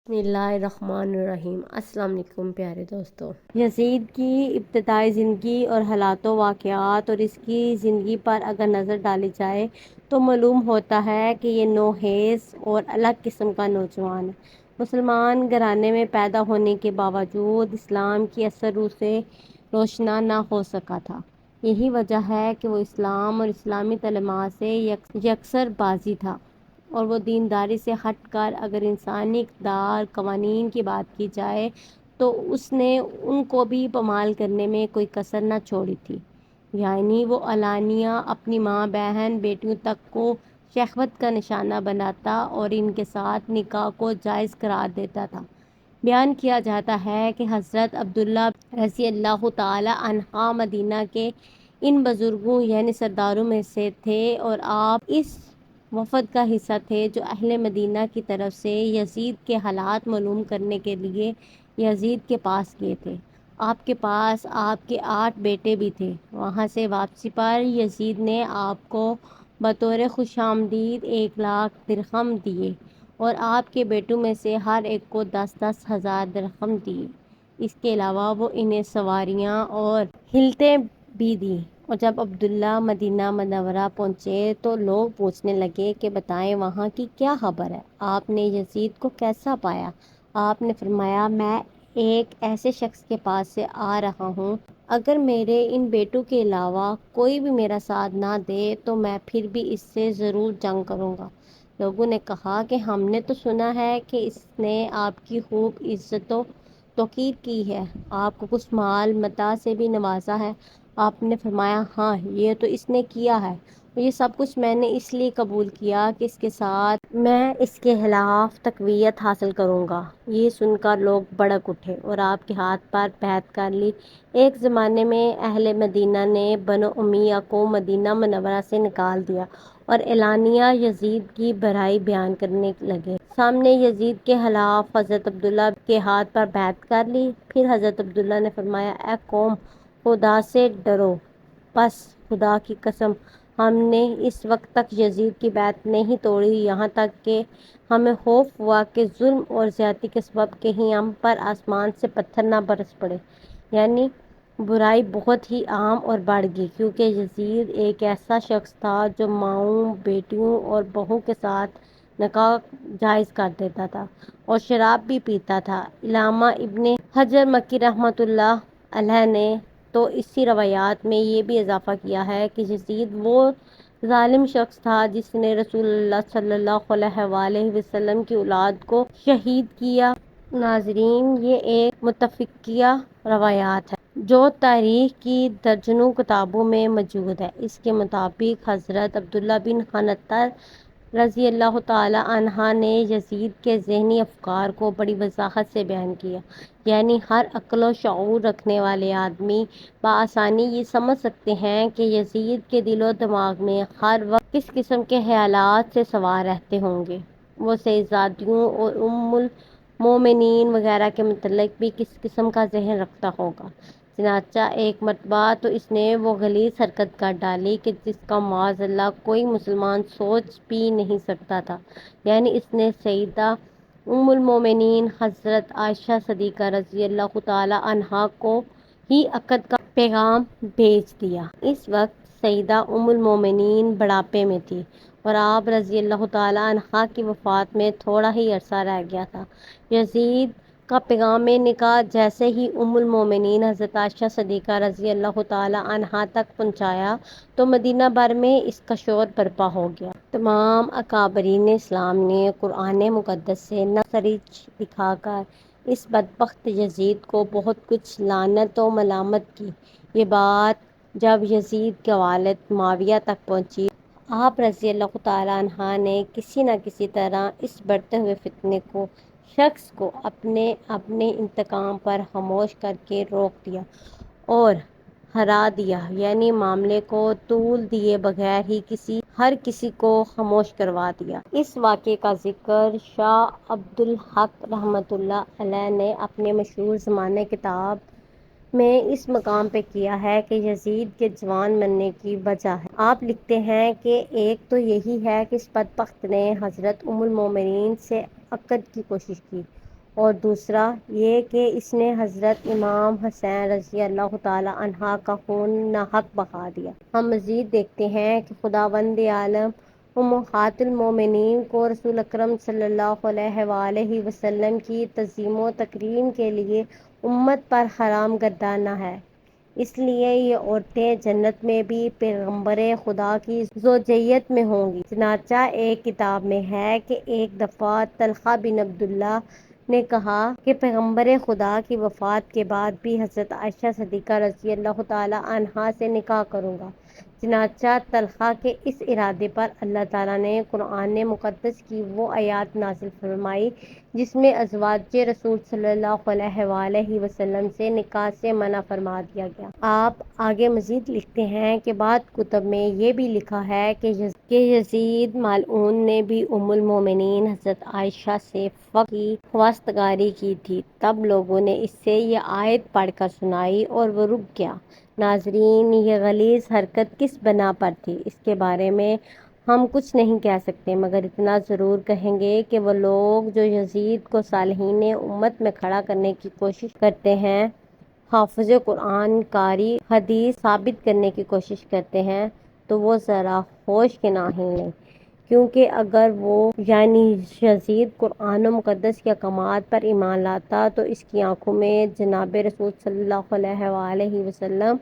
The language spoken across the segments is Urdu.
بسم اللہ الرحمن الرحیم۔ السلام علیکم پیارے دوستو۔ یزید کی ابتدائی زندگی اور حالات و واقعات اور اس کی زندگی پر اگر نظر ڈالی جائے تو معلوم ہوتا ہے کہ یہ نوخیز اور الگ قسم کا نوجوان ہے۔ مسلمان گھرانے میں پیدا ہونے کے باوجود اسلام کی اثر روح سے روشنا نہ ہو سکا تھا۔ یہی وجہ ہے کہ وہ اسلام اور اسلامی تعلیمات سے یکسر بازی تھا، اور وہ دینداری سے ہٹ کر اگر انسانی اقدار قوانین کی بات کی جائے تو اس نے ان کو بھی پامال کرنے میں کوئی کسر نہ چھوڑی تھی۔ یعنی وہ علانیہ اپنی ماں، بہن، بیٹیوں تک کو شہوت کا نشانہ بناتا اور ان کے ساتھ نکاح کو جائز قرار دیتا تھا۔ بیان کیا جاتا ہے کہ حضرت عبداللہ رضی اللہ تعالی عنہ مدینہ کے ان بزرگوں یعنی سرداروں میں سے تھے، اور آپ اس وفد کا حصہ تھے جو اہل مدینہ کی طرف سے یزید کے حالات معلوم کرنے کے لیے یزید کے پاس گئے تھے۔ آپ کے پاس آپ کے 8 بیٹے بھی تھے۔ وہاں سے واپسی پر یزید نے آپ کو بطور خوش آمدید 1,00,000 درہم دیے اور آپ کے بیٹوں میں سے ہر ایک کو 10,000 10,000 درہم دیے۔ اس کے علاوہ وہ انہیں سواریاں اور ہلٹیں بھی دیں۔ اور جب عبداللہ مدینہ منورہ پہنچے تو لوگ پوچھنے لگے کہ بتائیں وہاں کی کیا خبر ہے، آپ نے یزید کو کیسا پایا؟ آپ نے فرمایا، میں ایک ایسے شخص کے پاس سے آ رہا ہوں، اگر میرے ان بیٹوں کے علاوہ کوئی بھی میرا ساتھ نہ دے تو میں پھر بھی اس سے ضرور جنگ کروں گا۔ لوگوں نے کہا کہ ہم نے تو سنا ہے کہ اس نے آپ کی خوب عزت و توقیر کی ہے، آپ کو کچھ مال متاع سے بھی نوازا ہے۔ آپ نے فرمایا، ہاں یہ تو اس نے کیا ہے، اور یہ سب کچھ میں نے اس لیے قبول کیا کہ اس کے ساتھ میں اس کے خلاف تقویت حاصل کروں گا۔ یہ سن کر لوگ بھڑک اٹھے اور آپ کے ہاتھ پر بیعت کر لی۔ ایک زمانے میں اہل مدینہ نے بنو امیہ کو مدینہ منورہ سے نکال دیا اور اعلانیہ یزید کی برائی بیان کرنے لگے۔ سامنے یزید کے خلاف حضرت عبداللہ کے ہاتھ پر بیعت کر لی۔ پھر حضرت عبداللہ نے فرمایا، اے قوم، خدا سے ڈرو، بس خدا کی قسم ہم نے اس وقت تک یزید کی بیعت نہیں توڑی، یہاں تک کہ ہمیں خوف ہوا کہ ظلم اور زیادتی کے سبب کہیں ہم پر آسمان سے پتھر نہ برس پڑے۔ یعنی برائی بہت ہی عام اور بڑھ گئی، کیونکہ یزید ایک ایسا شخص تھا جو ماؤں، بیٹیوں اور بہوؤں کے ساتھ نکاح جائز کر دیتا تھا اور شراب بھی پیتا تھا۔ علامہ ابن حجر مکی رحمۃ اللہ علیہ نے تو اسی روایات میں یہ بھی اضافہ کیا ہے کہ یزید وہ ظالم شخص تھا جس نے رسول اللہ صلی اللہ علیہ وآلہ وسلم کی اولاد کو شہید کیا۔ ناظرین، یہ ایک متفقہ روایات ہے جو تاریخ کی درجنوں کتابوں میں موجود ہے۔ اس کے مطابق حضرت عبداللہ بن حنطہ رضی اللہ تعالی عنہ نے یزید کے ذہنی افکار کو بڑی وضاحت سے بیان کیا۔ یعنی ہر عقل و شعور رکھنے والے آدمی بآسانی یہ سمجھ سکتے ہیں کہ یزید کے دل و دماغ میں ہر وقت کس قسم کے خیالات سے سوار رہتے ہوں گے۔ وہ شہزادیوں اور ام المومنین وغیرہ کے متعلق بھی کس قسم کا ذہن رکھتا ہوگا۔ چنانچہ ایک مرتبہ تو اس نے وہ غلیظ حرکت کر ڈالی کہ جس کا معاذ اللہ کوئی مسلمان سوچ بھی نہیں سکتا تھا۔ یعنی اس نے سیدہ ام المومنین حضرت عائشہ صدیقہ رضی اللہ تعالی عنہا کو ہی عقد کا پیغام بھیج دیا۔ اس وقت سیدہ ام المومنین بڑھاپے میں تھی اور آپ رضی اللہ تعالی عنہا کی وفات میں تھوڑا ہی عرصہ رہ گیا تھا۔ یزید کا پیغام نکاح جیسے ہی ام المومنین حضرت عائشہ صدیقہ رضی اللہ تعالی عنہا تک پہنچایا تو مدینہ بھر میں اس کا شور برپا ہو گیا۔ تمام اکابرین اسلام نے قرآن مقدس سے نظرچ دکھا کر اس بدبخت یزید کو بہت کچھ لعنت و ملامت کی۔ یہ بات جب یزید کے والد معاویہ تک پہنچی، آپ رضی اللہ تعالی عنہ نے کسی نہ کسی طرح اس بڑھتے ہوئے فتنے کو شخص کو اپنے انتقام پر خاموش کر کے روک دیا اور ہرا دیا، یعنی معاملے کو طول دیے بغیر ہی ہر کسی کو خاموش کروا دیا۔ اس واقعے کا ذکر شاہ عبد الحق رحمۃ اللہ علیہ نے اپنے مشہور زمانہ کتاب میں اس مقام پہ کیا ہے کہ یزید کے جوان مرنے کی وجہ ہے۔ آپ لکھتے ہیں کہ ایک تو یہی ہے کہ اس بدبخت نے حضرت ام المومنین سے عقد کی کوشش کی اور دوسرا یہ کہ اس نے حضرت امام حسین رضی اللہ تعالی عنہ کا خون ناحق بہا دیا۔ ہم مزید دیکھتے ہیں کہ خداوند عالم امہات المومنین کو رسول اکرم صلی اللہ علیہ وآلہ وسلم کی تعظیم و تکریم کے لیے امت پر حرام گردانا ہے، اس لیے یہ عورتیں جنت میں بھی پیغمبر خدا کی زوجیت میں ہوں گی۔ چنانچہ ایک کتاب میں ہے کہ ایک دفعہ طلحہ بن عبداللہ نے کہا کہ پیغمبر خدا کی وفات کے بعد بھی حضرت عائشہ صدیقہ رضی اللہ تعالی عنہا سے نکاح کروں گا۔ چنانچہ طلحہ کے اس ارادے پر اللہ تعالیٰ نے قرآن مقدس کی وہ آیات نازل فرمائی جس میں ازواج رسول صلی اللہ علیہ وآلہ وسلم سے نکاح سے منع فرما دیا گیا۔ آپ آگے مزید لکھتے ہیں کہ بعض کتب میں یہ بھی لکھا ہے کہ یزید ملعون نے بھی ام المومنین حضرت عائشہ سے فقہ کی خواستگاری کی تھی، تب لوگوں نے اس سے یہ آیت پڑھ کر سنائی اور وہ رک گیا۔ ناظرین، یہ غلیظ حرکت کس بنا پر تھی اس کے بارے میں ہم کچھ نہیں کہہ سکتے، مگر اتنا ضرور کہیں گے کہ وہ لوگ جو یزید کو صالحین امت میں کھڑا کرنے کی کوشش کرتے ہیں، حافظ قرآن، قاری حدیث ثابت کرنے کی کوشش کرتے ہیں، تو وہ ذرا ہوش کے ناحل لیں، کیونکہ اگر وہ یعنی یزید قرآن و مقدس کے احکامات پر ایمان لاتا تو اس کی آنکھوں میں جناب رسول صلی اللہ علیہ وآلہ وسلم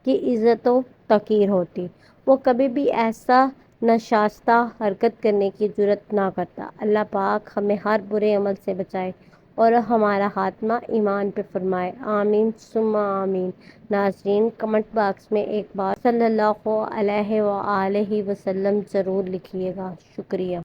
کی عزت و توقیر ہوتی، وہ کبھی بھی ایسا ناشائستہ حرکت کرنے کی جرات نہ کرتا۔ اللہ پاک ہمیں ہر برے عمل سے بچائے اور ہمارا خاتمہ ایمان پہ فرمائے، آمین ثم آمین۔ ناظرین، کمنٹ باکس میں ایک بار صلی اللہ علیہ وآلہ وسلم ضرور لکھیے گا۔ شکریہ۔